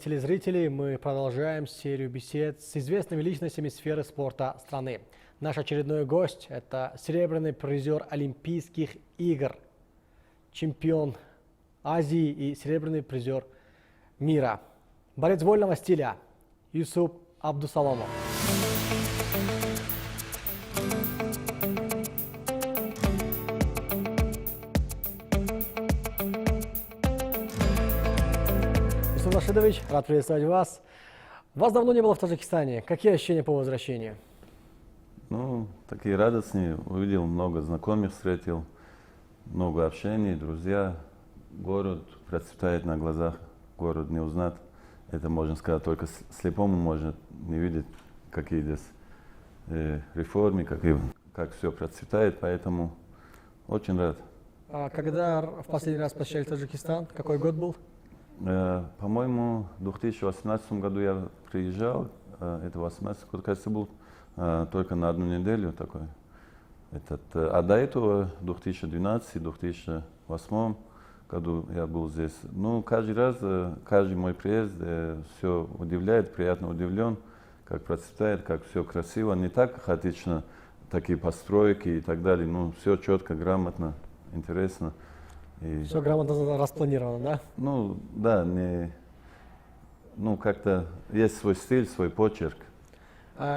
телезрители, мы продолжаем серию бесед с известными личностями сферы спорта страны. Наш очередной гость – это серебряный призер Олимпийских игр, чемпион Азии и серебряный призер мира, борец вольного стиля Юсуп Абдусаламов. Юсуп Рашидович, рад приветствовать вас. Вас давно не было в Таджикистане. Какие ощущения по возвращению? Ну, такие радостные. Увидел много знакомых, встретил, много общений, друзья. Город процветает на глазах, город не узнать. Это, можно сказать, только слепому может не видеть, какие здесь реформы, как все процветает, поэтому очень рад. А когда в последний раз посещали Таджикистан? Какой год был? По-моему, в 2018 году я приезжал, это 18 год, кажется, был только на одну неделю такой. А до этого, в 2012-2008 году я был здесь. Ну, каждый раз, каждый мой приезд все удивляет, приятно удивлен, как процветает, как все красиво, не так хаотично, такие постройки и так далее, ну, все четко, грамотно, интересно. И, все грамотно распланировано, да? Ну, да, ну, как-то есть свой стиль, свой почерк.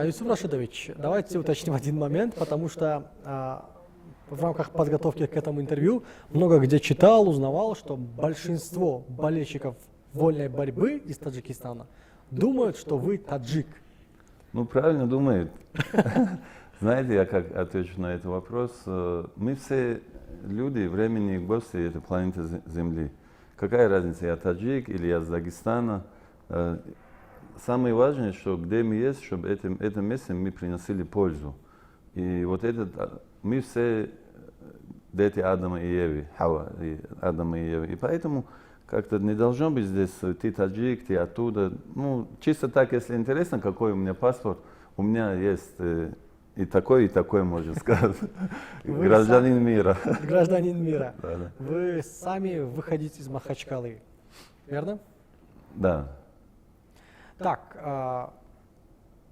Юсуп Рашидович, давайте уточним один момент, потому что в рамках подготовки к этому интервью много где читал, узнавал, что большинство болельщиков вольной борьбы из Таджикистана думают, что вы таджик. Ну, правильно думают. Знаете, я как отвечу на этот вопрос. Мы все люди, временные гости этой планеты Земли. Какая разница, я таджик или я из Дагестана? Самое важное, что где мы есть, чтобы это место мы приносили пользу. И вот мы все дети Адама и Евы, Адама и Евы. И поэтому как-то не должно быть здесь, ты таджик, ты оттуда. Ну, чисто так, если интересно, какой у меня паспорт, у меня есть и такой, можно сказать. Гражданин мира. Гражданин мира. Да. Вы сами выходите из Махачкалы, верно? Да. Так,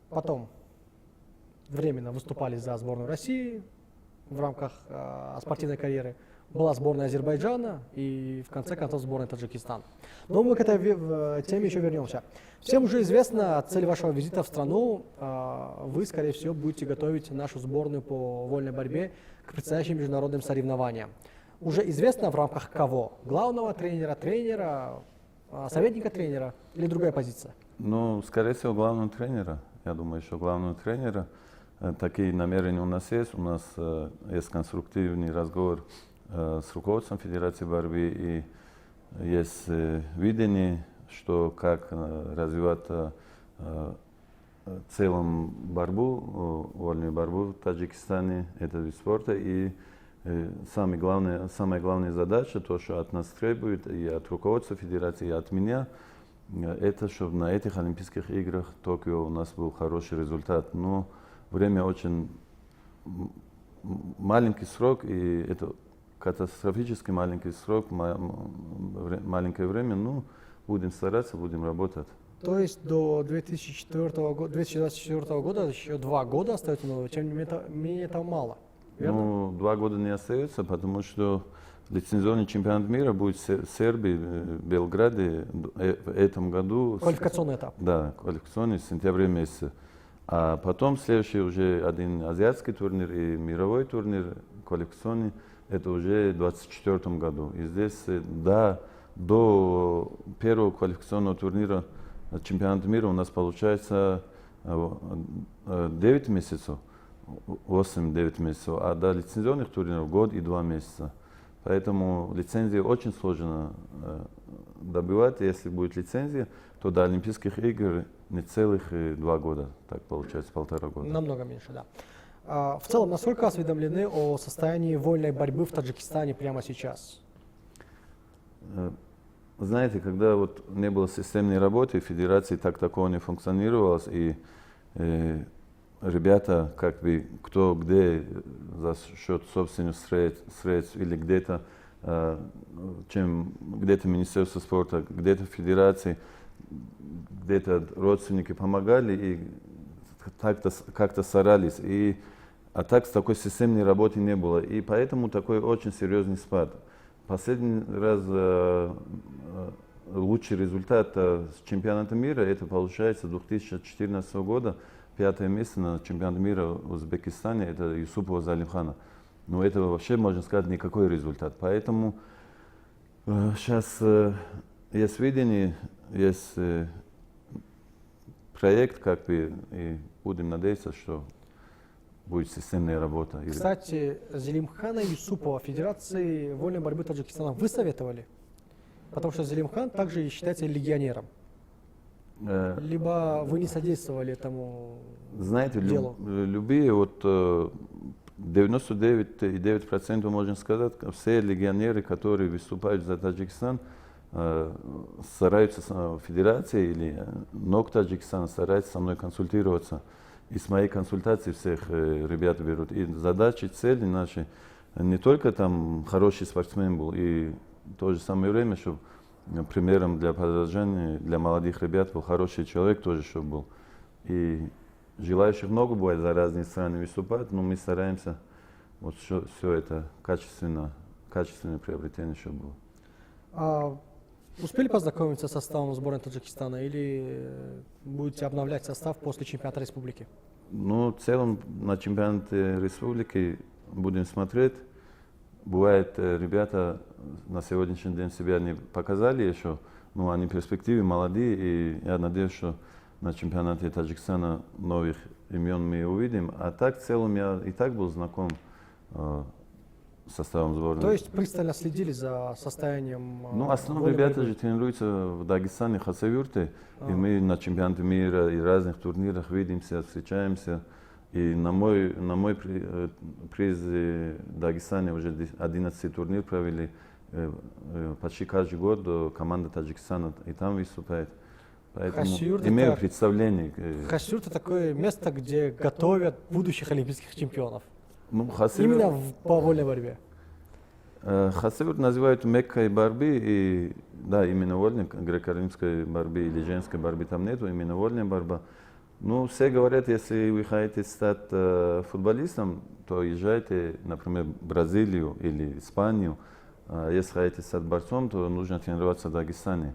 потом временно выступали за сборную России в рамках спортивной карьеры. Была сборная Азербайджана и в конце концов сборная Таджикистана. Но мы к этой теме еще вернемся. Всем уже известна цель вашего визита в страну. Вы, скорее всего, будете готовить нашу сборную по вольной борьбе к предстоящим международным соревнованиям. Уже известно в рамках кого? Главного тренера, советника тренера или другая позиция? Ну, скорее всего, главного тренера. Я думаю, что главного тренера. Такие намерения у нас есть. У нас есть конструктивный разговор с руководством Федерации борьбы. И есть видение, что как развивать в целом борьбу, вольную борьбу в Таджикистане, это вид спорта. И самая главная задача, то, что от нас требует и от руководства Федерации, и от меня, это чтобы на этих Олимпийских играх в Токио у нас был хороший результат. Но время очень маленький срок, и это катастрофически маленький срок, маленькое время, ну, будем стараться, будем работать. То есть до 2024 года еще 2 года остается, но тем не менее этого мало, верно? Ну, 2 года не остается, потому что лицензионный чемпионат мира будет в Сербии, в Белграде в этом году. Квалификационный этап. Да, квалификационный в сентябре месяце. А потом следующий уже один азиатский турнир и мировой турнир квалификационный, это уже в 2024 году. И здесь до первого квалификационного турнира чемпионата мира у нас получается 9 месяцев, 8-9 месяцев, а до лицензионных турниров год и 2 месяца. Поэтому лицензию очень сложно добивать. Если будет лицензия, то до Олимпийских игр не целых 2 года, так получается, 1,5 года. Намного меньше, да. В целом, насколько осведомлены о состоянии вольной борьбы в Таджикистане прямо сейчас? Знаете, когда вот не было системной работы, федерации такого не функционировалось, и ребята, как бы, кто где за счет собственных средств или где-то где-то Министерство спорта, где-то федерации где-то родственники помогали и как-то старались. А так с такой системной работы не было. И поэтому такой очень серьезный спад. Последний раз лучший результат с чемпионата мира, это получается 2014 года, 5 место на чемпионате мира в Узбекистане, это Юсупова Залимхана. Но это вообще, можно сказать, никакой результат. Поэтому сейчас есть видение, есть проект, как бы, и будем надеяться, что будет системная работа. Кстати, Зелимхана Юсупова Федерации вольной борьбы Таджикистана вы советовали? Потому что Зелимхан также считается легионером. Либо вы не содействовали этому знаете, делу? любые, вот 99,9% можно сказать, все легионеры, которые выступают за Таджикистан, стараются в федерации или НОК Таджикистана стараются со мной консультироваться. И с моей консультации всех ребят берут. И задачи, цели наши, не только там хороший спортсмен был, и в то же самое время, чтобы примером для подражания, для молодых ребят был хороший человек тоже, чтобы был. И желающих много бывает за разные страны выступать, но мы стараемся вот все это качественное приобретение, чтобы было. Успели познакомиться с составом сборной Таджикистана или будете обновлять состав после чемпионата республики? Ну, в целом на чемпионате республики будем смотреть. Бывает, ребята на сегодняшний день себя не показали еще, но они в перспективе молодые, и я надеюсь, что на чемпионате Таджикистана новых имен мы увидим. А так, в целом, я и так был знаком составом сборной. То есть пристально следили за состоянием? Ну, основном ребята же тренируются в Дагестане, Хасавюрте, и мы на чемпионате мира и разных турнирах видимся, встречаемся. И на мой приз в Дагестане уже 11 турнир провели. Почти каждый год команда Таджикистана и там выступает. Поэтому имею представление. Хасавюрт — это такое место, где готовят будущих олимпийских чемпионов. Ну, Именно по вольной борьбе. Хасавюрт называют Меккой борьбы, и да, именно вольной, греко-римской борьбы или женской борьбы там нету, именно вольная борьба. Ну, все говорят, если вы хотите стать футболистом, то езжайте, например, в Бразилию или Испанию. Если хотите стать борцом, то нужно тренироваться в Дагестане.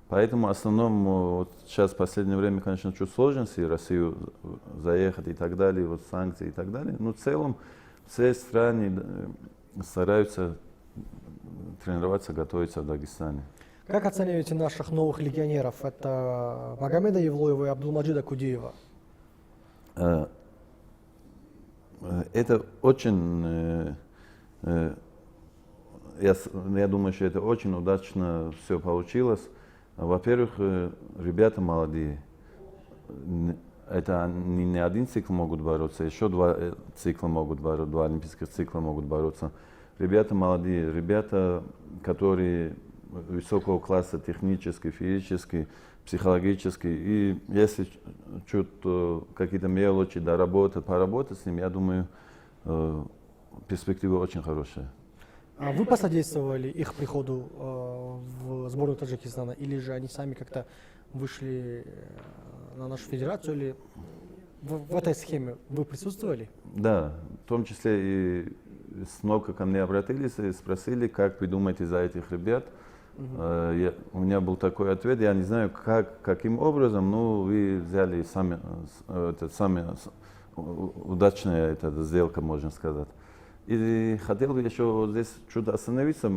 Поэтому в основном вот сейчас в последнее время, конечно, чуть сложности, в Россию заехать и так далее, вот санкции и так далее. Но в целом все страны стараются тренироваться, готовиться в Дагестане. Как оцениваете наших новых легионеров? Это Магомеда Евлоева и Абдулмаджида Кудиева. Это очень, я думаю, что это очень удачно все получилось. Во-первых, ребята молодые. Это они не один цикл могут бороться, еще 2 цикла могут бороться, 2 олимпийских цикла могут бороться. Ребята молодые, ребята, которые высокого класса технически, физически, психологически. И если чуть какие-то мелочи доработать, поработать с ними, я думаю, перспектива очень хорошая. А вы посодействовали их приходу в сборную Таджикистана, или же они сами как-то вышли на нашу федерацию, или в этой схеме вы присутствовали? Да, в том числе и снова ко мне обратились и спросили, как вы думаете за этих ребят. У меня был такой ответ, я не знаю, каким образом, но вы взяли сами удачная эта сделка, можно сказать. И хотел бы еще вот здесь чуть остановиться.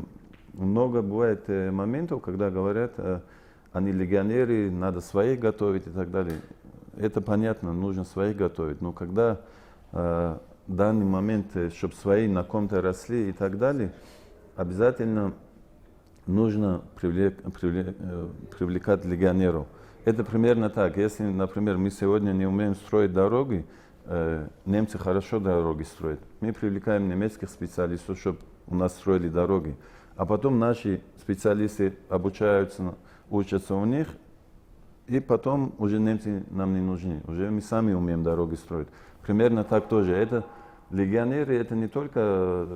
Много бывает моментов, когда говорят, они легионеры, надо своих готовить и так далее. Это понятно, нужно своих готовить. Но когда в данный момент, чтобы свои на ком-то росли и так далее, обязательно нужно привлекать легионеров. Это примерно так. Если, например, мы сегодня не умеем строить дороги, немцы хорошо дороги строят. Мы привлекаем немецких специалистов, чтобы у нас строили дороги. А потом наши специалисты обучаются, учатся у них, и потом уже немцы нам не нужны. Уже мы сами умеем дороги строить. Примерно так тоже. Это легионеры, это не только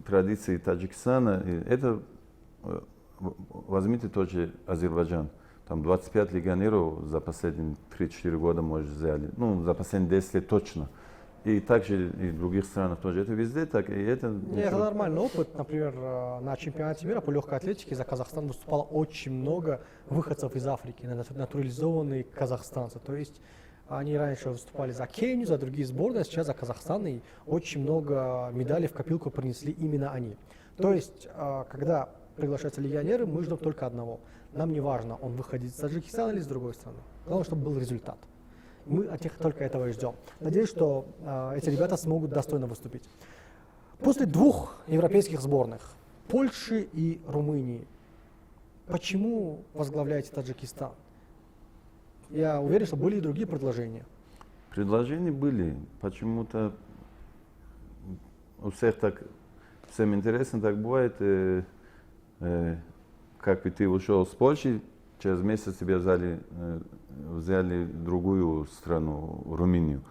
традиции Таджикистана, это возьмите тоже Азербайджан. там 25 легионеров за последние 3-4 года, может, взяли. Ну, за последние 10 лет точно. И также и в других странах тоже. Это везде так, и это... Это нормальный опыт. Например, на чемпионате мира по легкой атлетике за Казахстан выступало очень много выходцев из Африки, натурализованные казахстанцы. То есть они раньше выступали за Кению, за другие сборные, а сейчас за Казахстан, и очень много медалей в копилку принесли именно они. То есть, когда приглашаются легионеры, мы ждем только одного. Нам не важно, он выходит из Таджикистана или с другой страны. Главное, чтобы был результат. Мы от них только этого и ждем. Надеюсь, что эти ребята смогут достойно выступить. После двух европейских сборных, Польши и Румынии, почему возглавляете Таджикистан? Я уверен, что были и другие предложения. Предложения были. Почему-то у всех так, всем интересно так бывает, как бы ты ушел с Польши, через месяц тебя взяли другую страну, Румынию.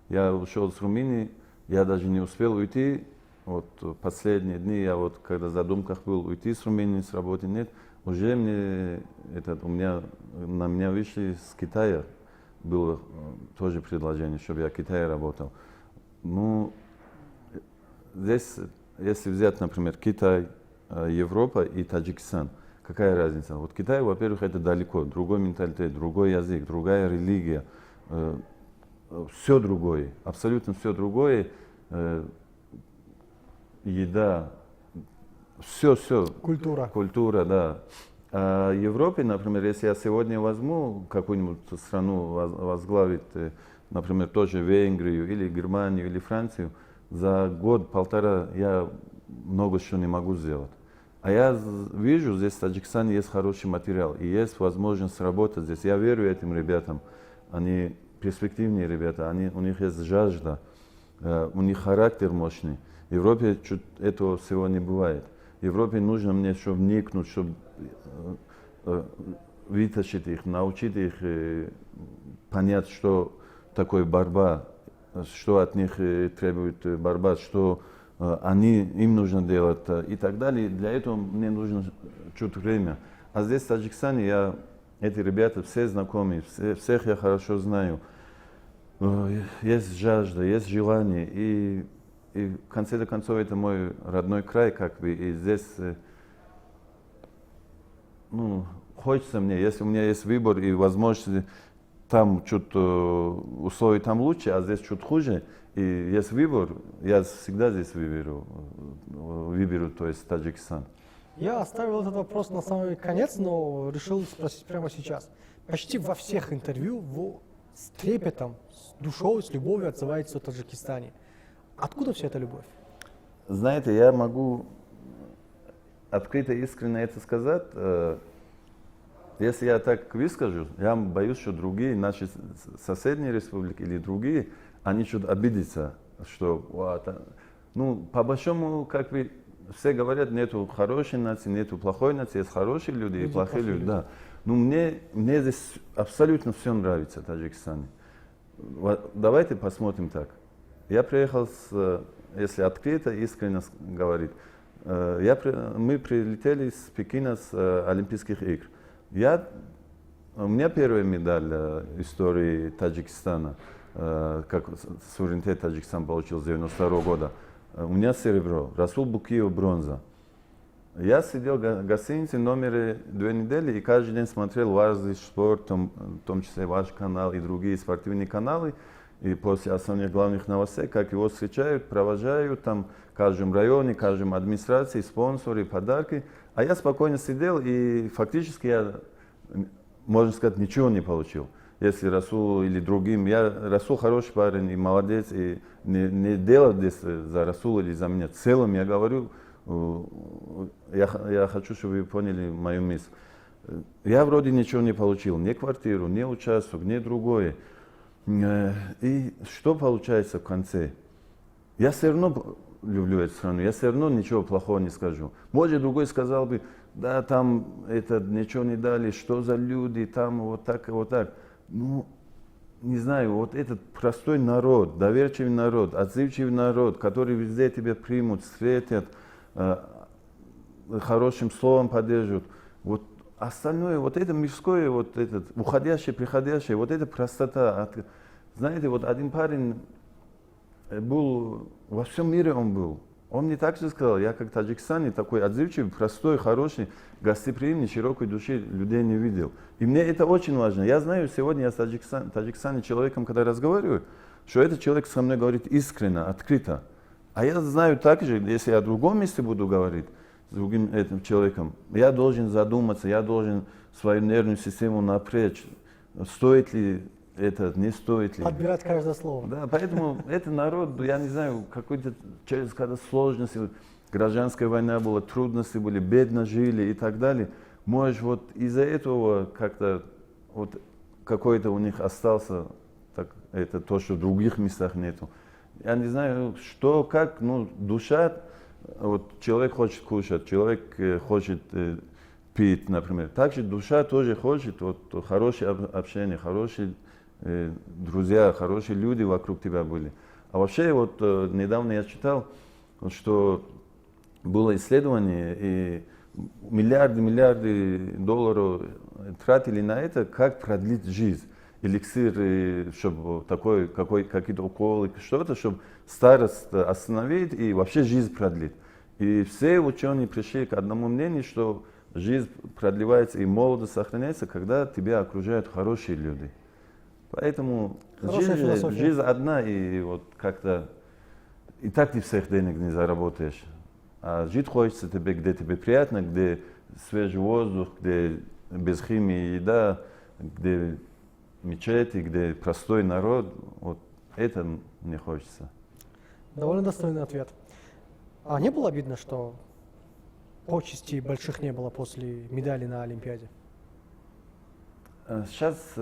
Я ушел с Румынии, я даже не успел уйти. Вот последние дни я вот, когда в задумках был уйти с Румынии, с работы нет, уже на меня вышли с Китая. Было тоже предложение, чтобы я в Китае работал. Ну, здесь, если взять, например, Китай, Европа и Таджикистан, какая разница? Вот Китай, во-первых, это далеко, другой менталитет, другой язык, другая религия, все другое, абсолютно все другое, еда, все. Культура, да. А в Европе, например, если я сегодня возьму какую-нибудь страну возглавить, например, тоже Венгрию или Германию или Францию, за год-полтора я много чего не могу сделать. А я вижу, здесь в Таджикистане есть хороший материал и есть возможность работать здесь. Я верю этим ребятам. Они перспективные ребята, у них есть жажда, у них характер мощный. В Европе этого всего не бывает. В Европе нужно мне, чтобы вникнуть, чтобы вытащить их, научить их понять, что такое борьба, что от них требует борьба, что им нужно делать и так далее. Для этого мне нужно чуть время. А здесь в Таджикистане эти ребята все знакомые, всех я хорошо знаю. Есть жажда, есть желание. И в конце концов это мой родной край, как бы. И здесь хочется мне, если у меня есть выбор и возможность, там чуть условия там лучше, а здесь чуть хуже, и есть выбор, я всегда здесь выберу, то есть Таджикистан. Я оставил этот вопрос на самый конец, но решил спросить прямо сейчас. Почти во всех интервью вы с трепетом, с душой, с любовью отзываетесь о Таджикистане. Откуда вся эта любовь? Знаете, я могу открыто и искренне это сказать. Если я так выскажу, я боюсь, что другие, наши соседние республики или другие, они что-то обидятся, что, по большому, как бы, все говорят, нету хорошей нации, нету плохой нации, есть хорошие люди и плохие люди, да. Но мне здесь абсолютно все нравится в Таджикистане. Давайте посмотрим так. Я приехал, если открыто, искренне говорить, мы прилетели с Пекина с Олимпийских игр. У меня первая медаль в истории Таджикистана, как суверенитет Таджикистана получил с 92 года. У меня серебро, Расул Букиев бронза. Я сидел в гостинице в номере 2 недели и каждый день смотрел важный спорт, в том числе ваш канал и другие спортивные каналы. И после основных главных новостей, как его встречают, провожают там в каждом районе, в каждом администрации, спонсоры, подарки. А я спокойно сидел и фактически я, можно сказать, ничего не получил. Если Расул или другим, Расул хороший парень и молодец, и не делал здесь за Расула или за меня. В целом я говорю, я хочу, чтобы вы поняли мою мысль. Я вроде ничего не получил, ни квартиру, ни участок, ни другое. И что получается в конце? Я все равно люблю эту страну, я все равно ничего плохого не скажу. Может, другой сказал бы, да, там ничего не дали, что за люди, там вот так и вот так. Ну, не знаю, вот этот простой народ, доверчивый народ, отзывчивый народ, который везде тебя примут, встретят, хорошим словом поддержат. Вот остальное, вот это мирское, вот это уходящее, приходящее, вот эта простота. Знаете, вот один парень был, во всем мире он был. Он мне также сказал, я как в Таджикистане такой отзывчивый, простой, хороший, гостеприимный, широкой души людей не видел. И мне это очень важно. Я знаю, сегодня я с Таджикистане человеком, когда разговариваю, что этот человек со мной говорит искренне, открыто. А я знаю также, если я в другом месте буду говорить с другим этим человеком, я должен задуматься, я должен свою нервную систему напрячь, стоит ли это, не стоит ли. Отбирать каждое слово. Да, поэтому это народ, я не знаю, какой-то через когда сложности, гражданская война была, трудности были, бедно жили и так далее. Может, вот из-за этого как-то вот какой-то у них остался, так, это то, что в других местах нету. Я не знаю, что, как, ну, душа, вот человек хочет кушать, человек хочет пить, например. Также душа тоже хочет вот хорошее общение, хорошие друзья, хорошие люди вокруг тебя были. А вообще, вот недавно я читал, что было исследование, и миллиарды долларов тратили на это, как продлить жизнь. Эликсир, чтобы такой, какие-то уколы, что-то, чтобы старость остановить и вообще жизнь продлить. И все ученые пришли к одному мнению, что жизнь продлевается и молодость сохраняется, когда тебя окружают хорошие люди. Поэтому жизнь одна, и вот как-то и так ты всех денег не заработаешь. А жить хочется тебе, где тебе приятно, где свежий воздух, где без химии еда, где мечети, где простой народ. Вот это мне хочется. Довольно достойный ответ. А не было обидно, что почестей больших не было после медали на Олимпиаде? Сейчас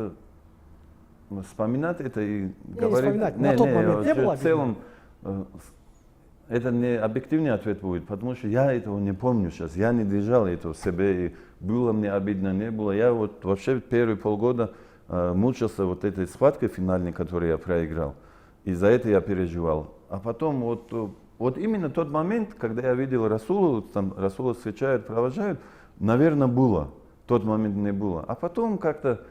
вспоминать это и не говорить... Вспоминать, на тот момент не было в целом, это не объективный ответ будет, потому что я этого не помню сейчас. Я не держал это в себе, и было мне обидно, не было. Я вот вообще первые полгода мучился вот этой схваткой финальной, которую я проиграл. И за это я переживал. А потом вот именно тот момент, когда я видел Расулу, там Расула встречают, провожают, наверное, было. Тот момент не было. А потом как-то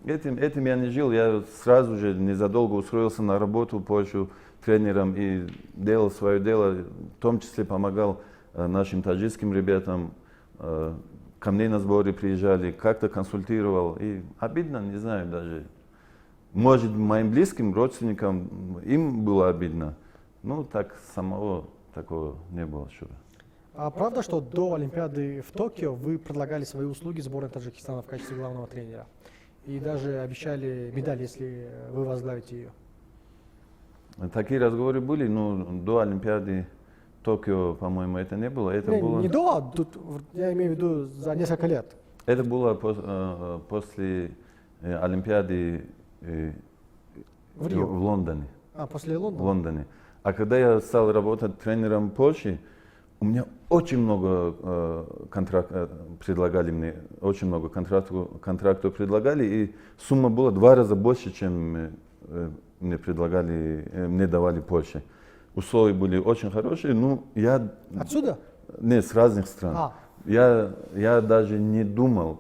этим я не жил. Я сразу же незадолго устроился на работу позже тренером и делал свое дело. В том числе помогал нашим таджикским ребятам. Ко мне на сборы приезжали, как-то консультировал. И обидно, не знаю даже. Может, моим близким родственникам им было обидно. Ну, так самого такого не было. А правда, что до Олимпиады в Токио вы предлагали свои услуги сборной Таджикистана в качестве главного тренера? И даже обещали медаль, если вы возглавите ее? Такие разговоры были, но до Олимпиады Токио, по-моему, это не было. Это было... Не до, а тут, я имею в виду за несколько лет. Это было после Олимпиады в Лондоне. А, после Лондона? В Лондоне. А когда я стал работать тренером Польши, у меня очень много контрактов предлагали мне, очень много контрактов предлагали, и сумма была 2 раза больше, чем мне предлагали, мне давали Польше. Условия были очень хорошие, ну я... Отсюда? Нет, с разных стран. Я даже не думал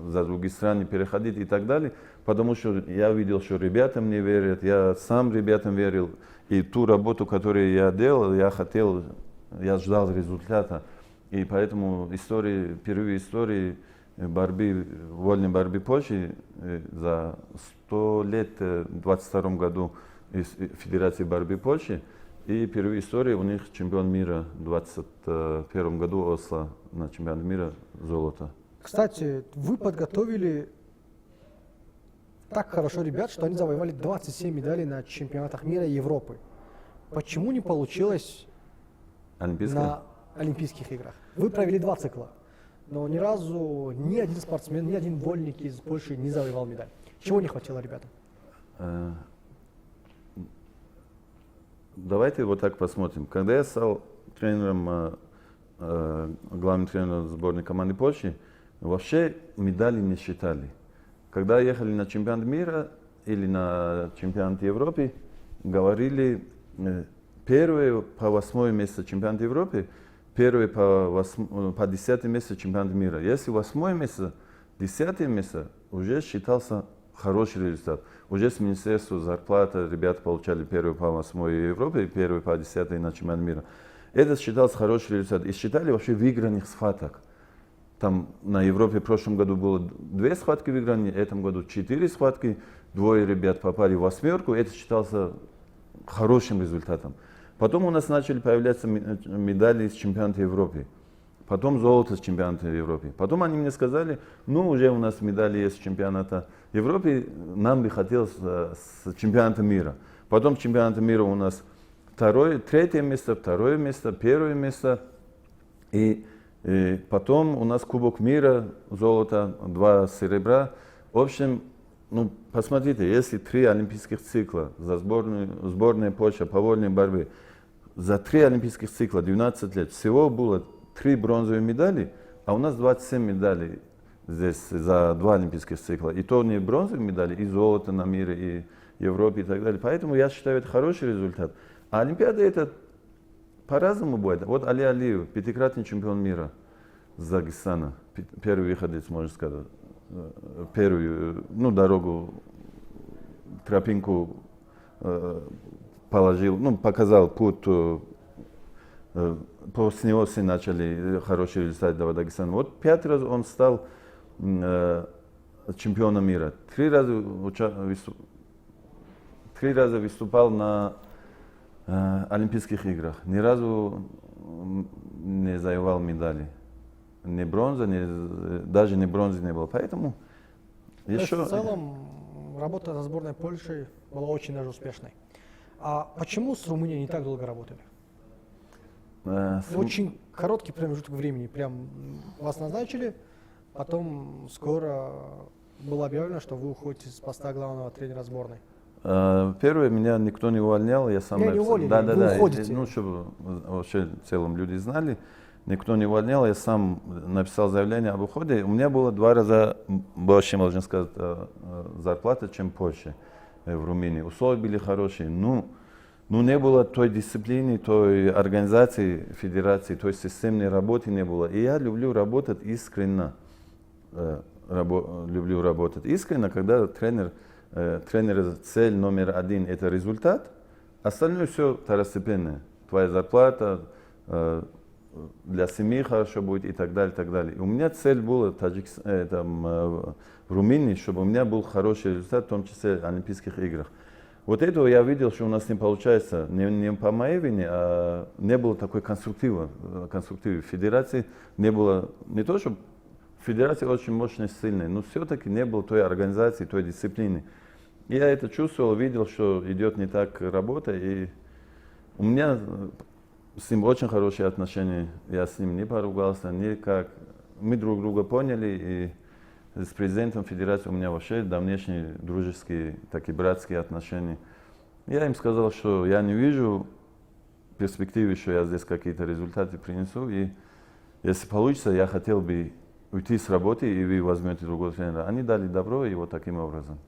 за другие страны переходить и так далее, потому что я видел, что ребята мне верят, я сам ребятам верил, и ту работу, которую я делал, я ждал результата. И поэтому впервые истории борьбы, вольной борьбы Польши за 100 лет в 22 году из Федерации борьбы Польши, и впервые истории у них чемпион мира в 21 году Осло на чемпионат мира золото. Кстати, вы подготовили так хорошо ребят, что они завоевали 27 медалей на чемпионатах мира и Европы. Почему не получилось на Олимпийских играх? Вы провели 2 цикла, но ни разу ни один спортсмен, ни один вольник из Польши не завоевал медаль. Чего не хватило ребятам? Давайте вот так посмотрим. Когда я стал тренером, главным тренером сборной команды Польши, вообще медали не считали. Когда ехали на чемпионат мира или на чемпионат Европы, говорили первые по 8 место чемпионат Европы, первые по 10 место чемпионат мира. Если 8 место, 10 место уже считался хороший результат. Уже с министерства зарплата ребята получали первую по 8 Европе, первую по 10 на чемпионат мира. Это считался хороший результат. И считали вообще выигранных схваток. Там на Европе в прошлом году было 2 схватки выиграны, в этом году 4 схватки. 2 ребят попали в 8. Это считался хорошим результатом. Потом у нас начали появляться медали с чемпионата Европы. Потом золото с чемпионата Европы. Потом они мне сказали, ну уже у нас медали есть с чемпионата Европы, нам бы хотелось с чемпионата мира. Потом с чемпионата мира у нас 3 место, 2 место, 1 место. И потом у нас Кубок мира, золото, 2 серебра. В общем, ну, посмотрите, если 3 олимпийских цикла за сборная Польши по вольной борьбе, за 3 олимпийских цикла 12 лет всего было 3 бронзовые медали, а у нас 27 медалей здесь за 2 олимпийских цикла. И то не бронзовые медали, и золото на мире, и Европе и так далее. Поэтому я считаю, это хороший результат. А Олимпиада это по-разному будет. Вот Али Алиев, 5-кратный чемпион мира с Дагестана, первый выходец, можно сказать, первую дорогу, тропинку положил, показал путь. После него все начали хороший результат давать Дагестану. Вот 5 раз он стал чемпионом мира. 3 раза выступал на Олимпийских играх. Ни разу не завоевал медали. Ни бронза, даже не бронзы не было. Поэтому еще... В целом работа за сборной Польши была очень даже успешной. А почему с Румынией не так долго работали? Очень короткий промежуток времени. Прям вас назначили, потом скоро было объявлено, что вы уходите с поста главного тренера сборной. Первое, меня никто не увольнял, я сам... Не уволили, вы уходите. Чтобы вообще в целом люди знали, никто не увольнял, я сам написал заявление об уходе. У меня было 2 раза больше, можно сказать, зарплата, чем в Польше, в Румынии. Условия были хорошие, не было той дисциплины, той организации, федерации, той системной работы не было. И я люблю работать искренне. Люблю работать искренне, когда тренер цель номер 1 это результат, остальное все второстепенное. Твоя зарплата, для семьи хорошо будет и так далее, и так далее. И у меня цель была в Румынии, чтобы у меня был хороший результат, в том числе в Олимпийских играх. Вот этого я видел, что у нас не получается, не по моей вине, а не было такой конструктива в федерации, не было, не то, что федерация очень мощная, сильная, но все-таки не было той организации, той дисциплины. И я это чувствовал, видел, что идет не так работа, и у меня с ним очень хорошие отношения, я с ним не поругался, никак. Мы друг друга поняли, и с президентом федерации у меня вообще давнешние дружеские, такие братские отношения. Я им сказал, что я не вижу перспективы, что я здесь какие-то результаты принесу, и если получится, я хотел бы уйти с работы, и вы возьмете другого тренера. Они дали добро, и вот таким образом.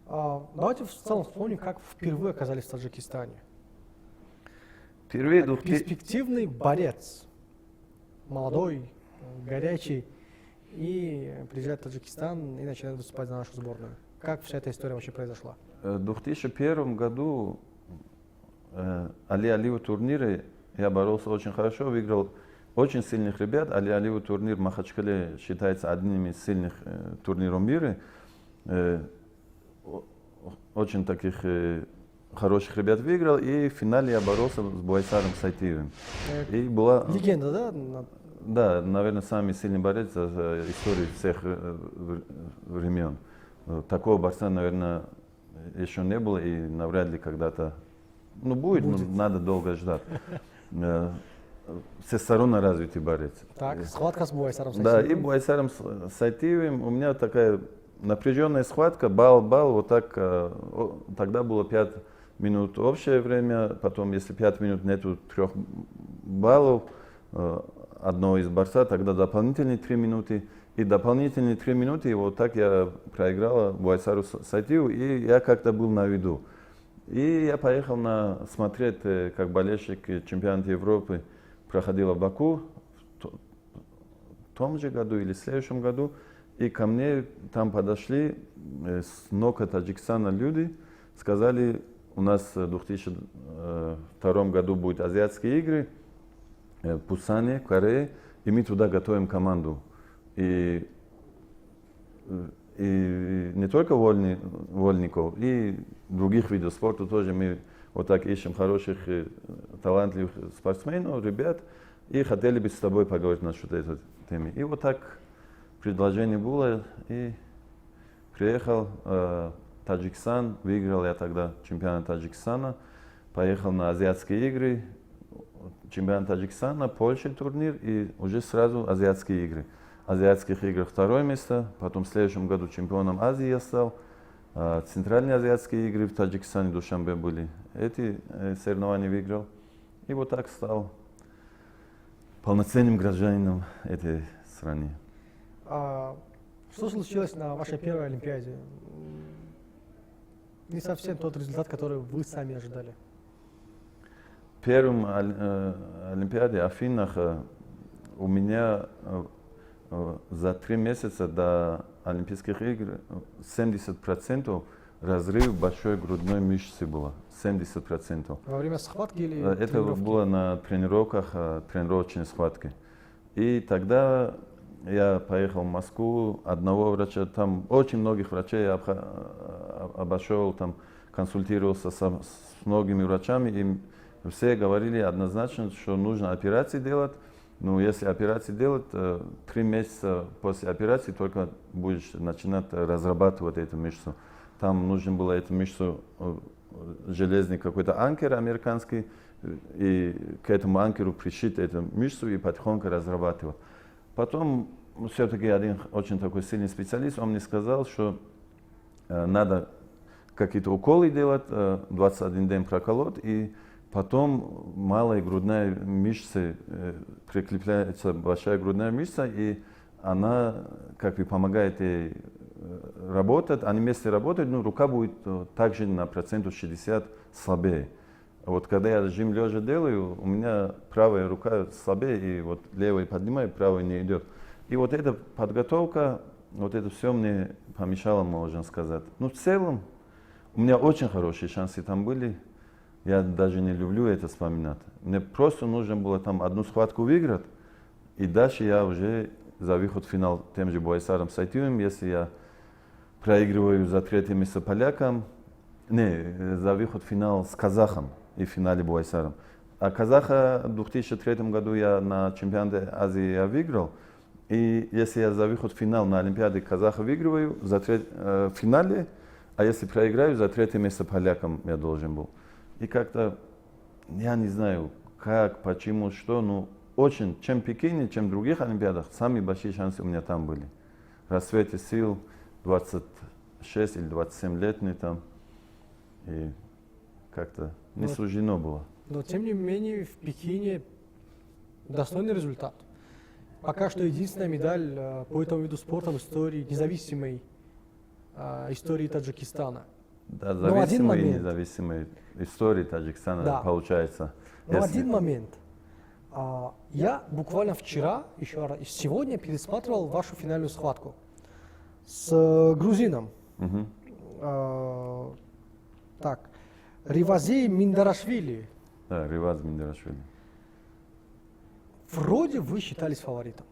Давайте в целом вспомним, как впервые оказались в Таджикистане. Впервые перспективный борец, молодой, горячий, и приезжает в Таджикистан и начинает выступать за нашу сборную. Как вся эта история вообще произошла? В 2001 году Али Алиев турниры я боролся очень хорошо, выиграл очень сильных ребят. Али Алиев турнир в Махачкале считается одним из сильных турниров мира. Очень таких хороших ребят выиграл, и в финале я боролся с Буайсаром Сайтиевым. И была... Легенда, да? Да, наверное, самый сильный борец за историю всех времен. Такого борца, наверное, еще не было, и навряд ли когда-то... будет, но надо долго ждать. Всесторонне развитый борец. Так, схватка с Буайсаром Сайтиевым. Да, и Буайсаром Сайтиевым у меня такая напряженная схватка, бал, вот так. Тогда было 5 минут общее время, потом, если 5 минут нету 3 баллов одного из борца, тогда дополнительные 3 минуты. И дополнительные 3 минуты, и вот так я проиграла Буайсару Сайтиеву, и я как-то был на виду. И я поехал смотреть, как болельщик чемпионата Европы проходила в Баку в том же году или в следующем году. И ко мне там подошли с НОКа Таджикистана люди, сказали, у нас в 2002 году будут азиатские игры в Пусане, в Корее, и мы туда готовим команду. И не только вольников, и других видов спорта тоже мы вот так ищем хороших, талантливых спортсменов, ребят, и хотели бы с тобой поговорить насчет этой темы. И вот так предложение было, и приехал в Таджикистан, выиграл я тогда чемпионат Таджикистана, поехал на азиатские игры, чемпионат Таджикистана, Польша турнир и уже сразу азиатские игры. Азиатских играх второе место, потом в следующем году чемпионом Азии я стал. Центральные азиатские игры в Таджикистане, Душанбе были. Эти соревнования выиграл. И вот так стал полноценным гражданином этой страны. Что случилось на вашей первой Олимпиаде? Не совсем тот результат, который вы сами ожидали. В первом Олимпиаде в Афинах у меня за 3 месяца до Олимпийских игр 70% разрыв большой грудной мышцы было. 70%. Во время схватки или Это тренировки? было на тренировках, тренировочной схватки. И тогда я поехал в Москву, одного врача, там очень многих врачей я обошел, там консультировался с многими врачами, и все говорили однозначно, что нужно операции делать. Ну, если операции делать, 3 месяца после операции только будешь начинать разрабатывать эту мышцу. Там нужно было эту мышцу, железный какой-то анкер американский, и к этому анкеру пришить эту мышцу и потихоньку разрабатывать. Потом все-таки один очень такой сильный специалист, он мне сказал, что надо какие-то уколы делать, 21 день проколоть, и потом малая грудная мышца, прикрепляется большая грудная мышца, и она как бы помогает ей работать. Они вместе работают, но рука будет также на 60% слабее. Вот когда я жим лежа делаю, у меня правая рука слабее, и вот левая поднимаю, правая не идет. И вот эта подготовка, вот это все мне помешало, можно сказать. Но в целом у меня очень хорошие шансы там были. Я даже не люблю это вспоминать. Мне просто нужно было там одну схватку выиграть, и дальше я уже за выход в финал тем же Буайсаром Сайтиевым, если я проигрываю за 3 место полякам, за выход в финал с казахом и в финале Буайсаром. А казаха в 2003 году я на чемпионате Азии я выиграл, и если я за выход в финал на Олимпиаде казаха выигрываю в финале, а если проиграю, за 3 место полякам я должен был. И как-то, я не знаю, как, почему, что, но очень, чем в Пекине, чем в других Олимпиадах, самые большие шансы у меня там были. В расцвете сил, 26 или 27-летний там, и как-то не суждено было. Но тем не менее в Пекине достойный результат. Пока что единственная медаль по этому виду спорта в истории независимой истории Таджикистана. Да, Но один зависимые и момент. независимые истории Таджикистана, Да. получается. Но Если- один момент. Я буквально вчера, сегодня пересматривал вашу финальную схватку с грузином. Мгм. Так, Ривази Миндарашвили. Да, Риваз Миндарашвили. Вроде вы считались фаворитом.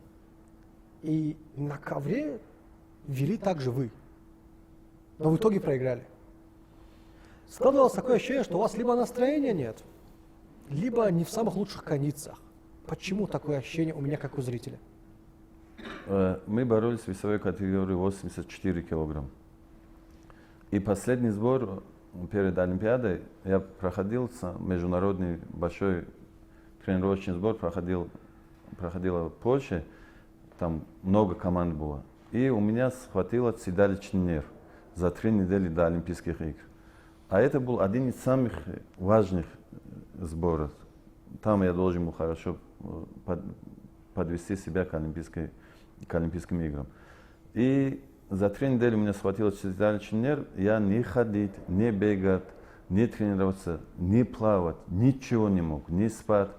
И на ковре вели также вы. Но в итоге проиграли. Складывалось такое ощущение, что у вас либо настроения нет, либо не в самых лучших кондициях. Почему такое ощущение у меня, как у зрителя? Мы боролись в весовой категории 84 килограмм. И последний сбор перед Олимпиадой я проходил международный большой тренировочный сбор, проходила в Польше, там много команд было. И у меня схватило седалищный нерв за 3 недели до Олимпийских игр. А это был один из самых важных сборов. Там я должен был хорошо подвести себя к Олимпийским играм. И за 3 недели у меня схватило седалищный нерв. Я не ходить, не бегать, не тренироваться, не плавать, ничего не мог, не спать.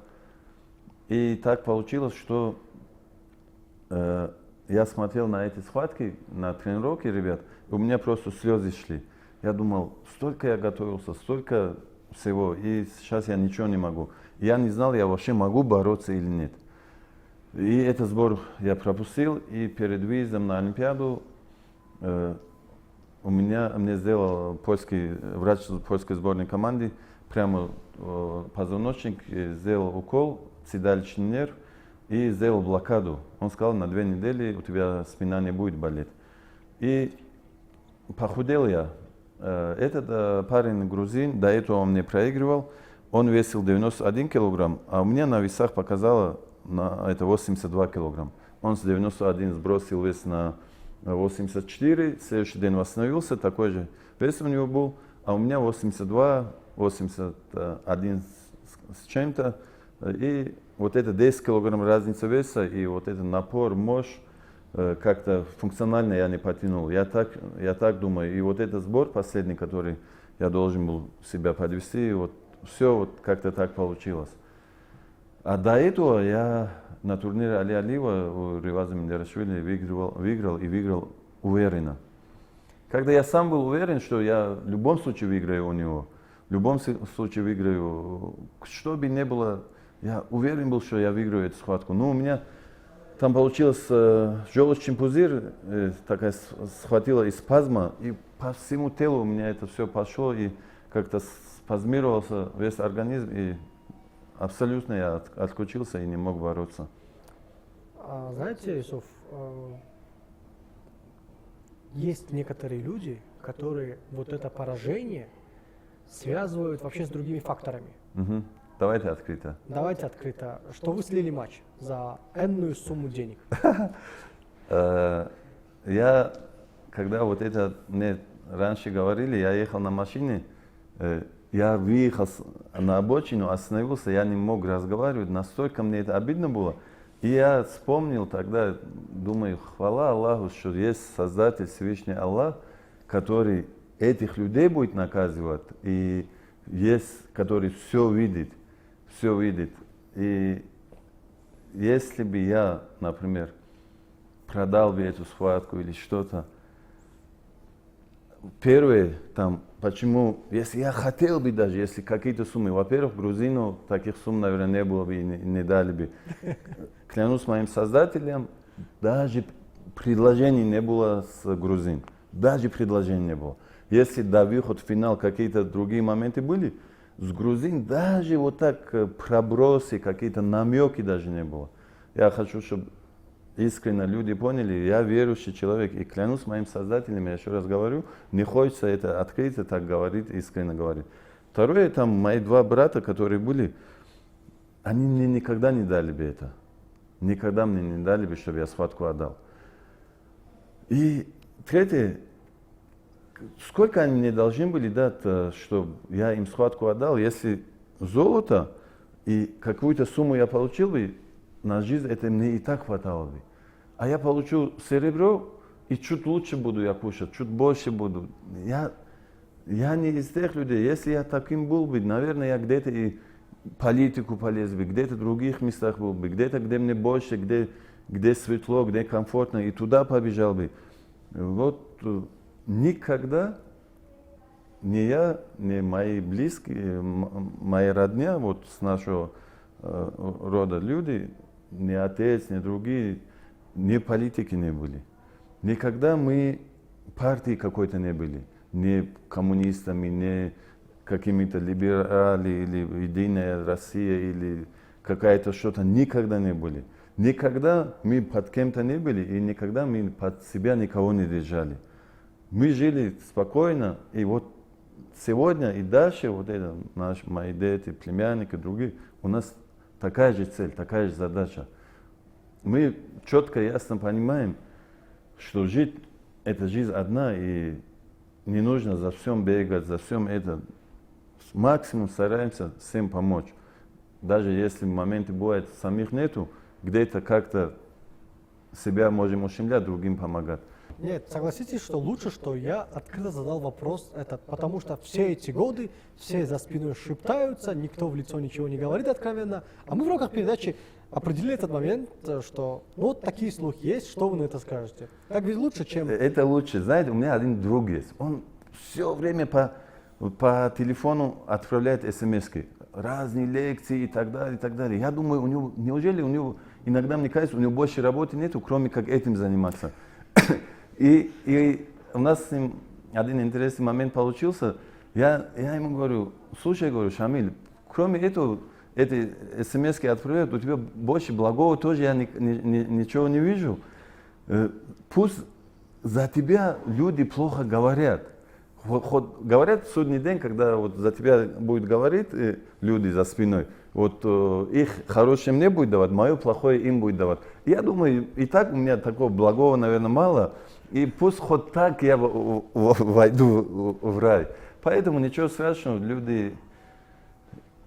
И так получилось, что я смотрел на эти схватки, на тренировки ребят, и у меня просто слезы шли. Я думал, столько я готовился, столько всего, и сейчас я ничего не могу. Я не знал, я вообще могу бороться или нет. И этот сбор я пропустил, и перед выездом на Олимпиаду мне сделал врач польской сборной команды, прямо позвоночник, сделал укол, седалищный нерв и сделал блокаду. Он сказал, на 2 недели у тебя спина не будет болеть. И похудел я. Этот парень грузин, до этого он мне проигрывал, он весил 91 килограмм, а у меня на весах показало это 82 килограмм. Он с 91 сбросил вес на 84, в следующий день восстановился, такой же вес у него был, а у меня 82, 81 с чем-то. И вот это 10 килограмм разница веса и вот этот напор, мощь, как-то функционально я не потянул. Я так думаю. И вот этот сбор последний, который я должен был себя подвести, вот все вот как-то так получилось. А до этого я на турнире Али Алиева у Риваза Миндирашвили выиграл уверенно. Когда я сам был уверен, что я в любом случае выиграю у него, в любом случае выиграю, что бы ни было, я уверен был, что я выиграю эту схватку. Но у меня там получилось желчный пузырь, такая схватила и спазма, и по всему телу у меня это все пошло, и как-то спазмировался весь организм, и абсолютно я отключился и не мог бороться. Знаете, Исуф, есть некоторые люди, которые вот это поражение связывают вообще с другими факторами. Угу. Давайте открыто. Давайте открыто. Что вы слили матч за энную сумму денег? Я, когда вот это мне раньше говорили, я ехал на машине, я выехал на обочину, остановился, я не мог разговаривать, настолько мне это обидно было. И я вспомнил тогда, думаю, хвала Аллаху, что есть Создатель Всевышний Аллах, который этих людей будет наказывать, и есть, который все видит, все видит. И если бы я, например, продал бы эту схватку или что-то, первое, там, почему, если я хотел бы даже, если какие-то суммы, во-первых, грузину таких сумм, наверное, не было бы и не дали бы. Клянусь моим создателям, даже предложений не было с грузин. Даже предложений не было. Если до выхода в финал какие-то другие моменты были, с грузин даже вот так пробросы, какие-то намеки даже не было. Я хочу, чтобы искренне люди поняли, я верующий человек, и клянусь моим создателем, я еще раз говорю, не хочется это открыто так говорить, искренне говорить. Второе, там мои 2 брата, которые были, они мне никогда не дали бы это. Никогда мне не дали бы, чтобы я схватку отдал. И третье, сколько они мне должны были дать, чтобы я им схватку отдал, если золото и какую-то сумму я получил бы, на жизнь это мне и так хватало бы. А я получу серебро, и чуть лучше буду я кушать, чуть больше буду. Я не из тех людей. Если я таким был бы, наверное, я где-то и политику полез бы, где-то в других местах был бы, где-то, где мне больше, где светло, где комфортно, и туда побежал бы. Вот никогда ни я, ни мои близкие, мои родня, вот с нашего рода люди, ни отец, ни другие, ни политики не были. Никогда мы партии какой-то не были. Ни коммунистами, ни какими-то либерали, или Единая Россия, или какая-то что-то. Никогда не были. Никогда мы под кем-то не были, и никогда мы под себя никого не держали. Мы жили спокойно, и вот сегодня и дальше, вот это мои дети, племянники, другие, у нас такая же цель, такая же задача. Мы четко, ясно понимаем, что жить – это жизнь одна, и не нужно за всем бегать, за всем это. Максимум стараемся всем помочь. Даже если моменты бывают, самих нету, где-то как-то себя можем ущемлять, другим помогать. Нет, согласитесь, что лучше, что я открыто задал вопрос этот, потому что все эти годы все за спиной шептаются, никто в лицо ничего не говорит откровенно, а мы в рамках передачи определили этот момент, что ну, вот такие слухи есть, что вы на это скажете? Как ведь лучше, чем... Это лучше. Знаете, у меня один друг есть. Он все время по телефону отправляет смс-ки. Разные лекции и так далее, и так далее. Я думаю, неужели у него, иногда мне кажется, у него больше работы нету, кроме как этим заниматься. И у нас с ним один интересный момент получился. Я ему говорю, слушай, говорю, Шамиль, кроме этого, эти смс-ки отправляют, у тебя больше благого тоже я ничего не вижу. Пусть за тебя люди плохо говорят. Говорят в судный день, когда вот за тебя будет говорить люди за спиной, вот их хорошее мне будет давать, мое плохое им будет давать. Я думаю, и так у меня такого благого, наверное, мало, и пусть хоть так я войду в рай. Поэтому ничего страшного, люди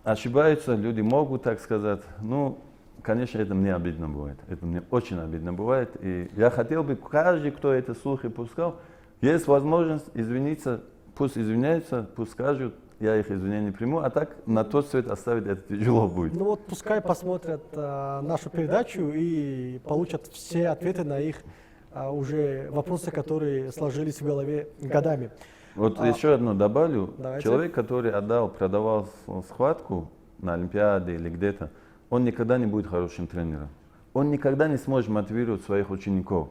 ошибаются, люди могут так сказать. Ну, конечно, это мне обидно бывает, это мне очень обидно бывает. И я хотел бы, каждый, кто это слухи пускал, есть возможность извиниться, пусть извиняются, пусть скажут, я их извинения приму, а так на тот свет оставить это тяжело будет. Ну вот пускай посмотрят нашу передачу и получат все ответы на их уже вопросы, которые сложились в голове годами. Вот еще одно добавлю. Давайте. Человек, который продавал схватку на Олимпиаде или где-то, он никогда не будет хорошим тренером. Он никогда не сможет мотивировать своих учеников.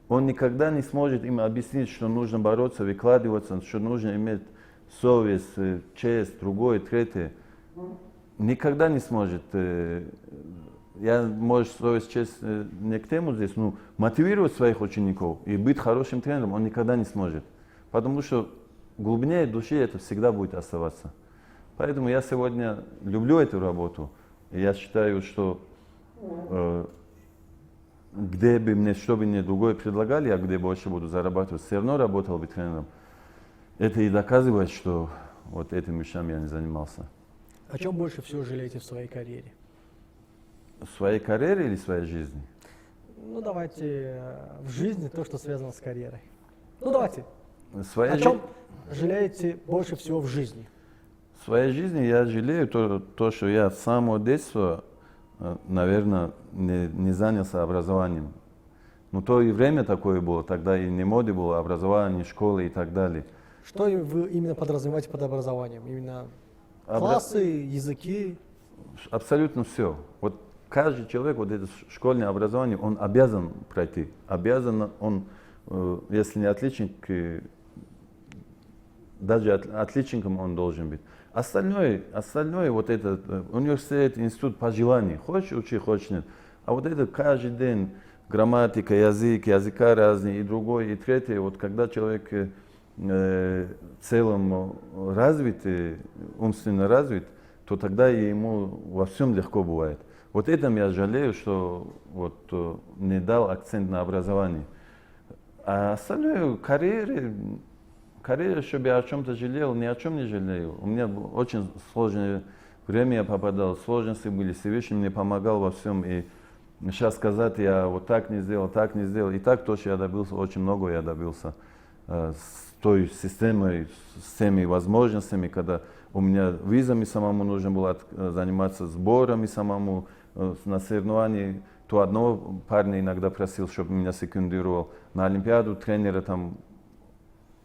Он никогда не сможет им объяснить, что нужно бороться, выкладываться, что нужно иметь совесть, честь, другое, третье. Никогда не сможет. Я, может, совесть, честь не к тему здесь, но мотивировать своих учеников и быть хорошим тренером он никогда не сможет. Потому что в глубине души это всегда будет оставаться. Поэтому я сегодня люблю эту работу. И я считаю, что где бы мне, что бы мне другое предлагали, я где больше буду зарабатывать, все равно работал бы тренером. Это и доказывает, что вот этим вещами я не занимался. О чем больше всего жалеете в своей карьере? В своей карьере или в своей жизни? Ну давайте в жизни то, что связано с карьерой. Ну давайте. О чем жалеете больше всего в жизни? В своей жизни я жалею то, что я с самого детства, наверное, не занялся образованием. Но то и время такое было, тогда и не моде было образование, школы и так далее. Что вы именно подразумеваете под образованием? Именно классы, языки? Абсолютно все. Вот каждый человек, вот это школьное образование, он обязан пройти. Обязан он, если не отличник, даже отличником он должен быть. Остальное вот этот университет, институт по желанию. Хочешь учи, хочешь нет. А вот это каждый день грамматика, языка разные, и другой, и третий. Вот когда человек в целом развит, умственно развит, то тогда ему во всем легко бывает. Вот этом я жалею, что вот не дал акцент на образование. А остальное карьера, чтобы я о чем-то жалел, ни о чем не жалею. У меня очень сложное время я попадал, сложности были, Всевышний мне помогал во всем. И сейчас сказать, я вот так не сделал, и так то, что я добился, очень много я добился. С той системой, с теми возможностями, когда у меня визами самому нужно было заниматься, сборами самому, на соревновании. То одного парня иногда просил, чтобы меня секундировал. На Олимпиаду тренера там,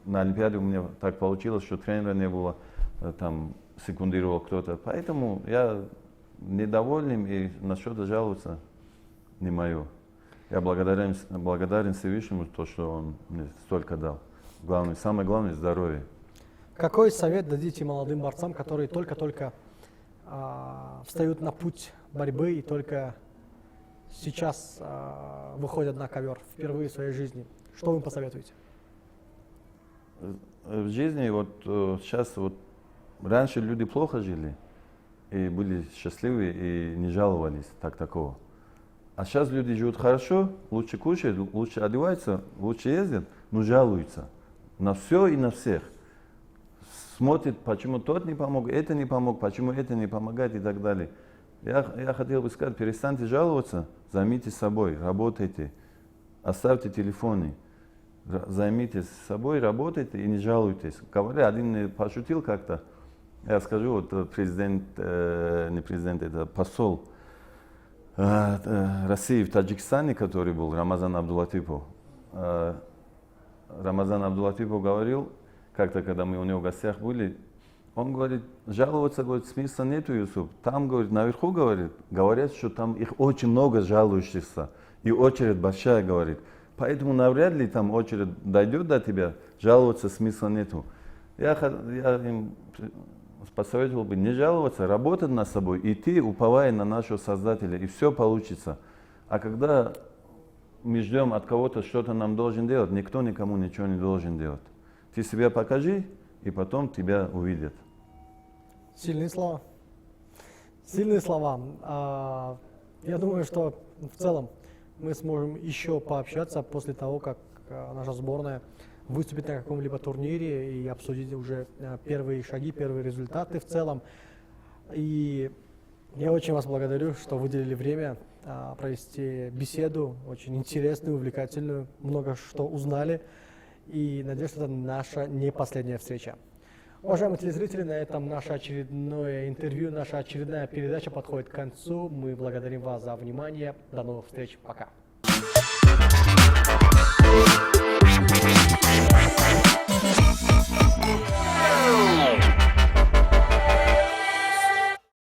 на Олимпиаде у меня так получилось, что тренера не было, там секундировал кто-то. Поэтому я недоволен и насчет жаловаться не мое. Я благодарен Всевышнему, то, что он мне столько дал. Главное, самое главное – здоровье. Какой совет дадите молодым борцам, которые только-только встают на путь борьбы и только сейчас выходят на ковер впервые в своей жизни? Что вы им посоветуете? В жизни вот сейчас вот раньше люди плохо жили и были счастливы и не жаловались такого. А сейчас люди живут хорошо, лучше кушают, лучше одеваются, лучше ездят, но жалуются на все и на всех. Смотрят, почему тот не помог, это не помог, почему это не помогает и так далее. Я хотел бы сказать, перестаньте жаловаться, займитесь собой, работайте, оставьте телефоны. Займитесь собой, работайте и не жалуйтесь. Говоря, один мне пошутил как-то, я скажу, вот президент, не президент, это посол России в Таджикистане, который был, Рамазан Абдулатипов. Рамазан Абдулатипов говорил, как-то, когда мы у него в гостях были, он говорит, жаловаться, говорит, смысла нету, Юсуф. Там, говорит, наверху, говорит, говорят, что там их очень много жалующихся, и очередь большая, говорит. Поэтому навряд ли там очередь дойдет до тебя, жаловаться смысла нету. Я им посоветовал бы не жаловаться, работать над собой, идти, уповая на нашего Создателя, и все получится. А когда мы ждем от кого-то, что-то нам должен делать, никто никому ничего не должен делать. Ты себя покажи, и потом тебя увидят. Сильные слова. Сильные слова. Я думаю, что в целом мы сможем еще пообщаться после того, как наша сборная выступит на каком-либо турнире и обсудить уже первые шаги, первые результаты в целом. И я очень вас благодарю, что выделили время провести беседу, очень интересную, увлекательную, много что узнали. И надеюсь, что это наша не последняя встреча. Уважаемые телезрители, на этом наше очередное интервью, наша очередная передача подходит к концу. Мы благодарим вас за внимание. До новых встреч. Пока.